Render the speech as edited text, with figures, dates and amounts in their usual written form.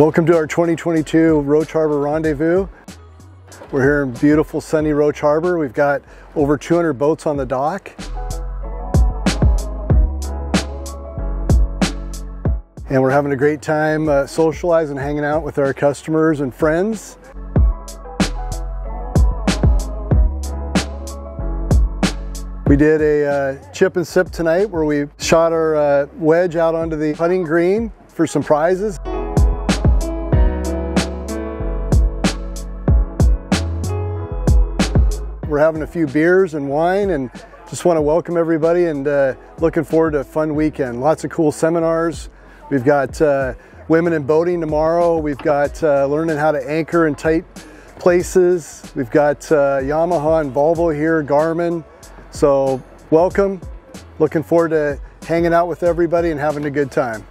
Welcome to our 2022 Roche Harbor Rendezvous. We're here in beautiful sunny Roche Harbor. We've got over 200 boats on the dock. And we're having a great time socializing, hanging out with our customers and friends. We did a chip and sip tonight where we shot our wedge out onto the putting green for some prizes. We're having a few beers and wine and just want to welcome everybody and looking forward to a fun weekend. Lots of cool seminars. We've got women in boating tomorrow. We've got learning how to anchor in tight places. We've got Yamaha and Volvo here, Garmin. So welcome. Looking forward to hanging out with everybody and having a good time.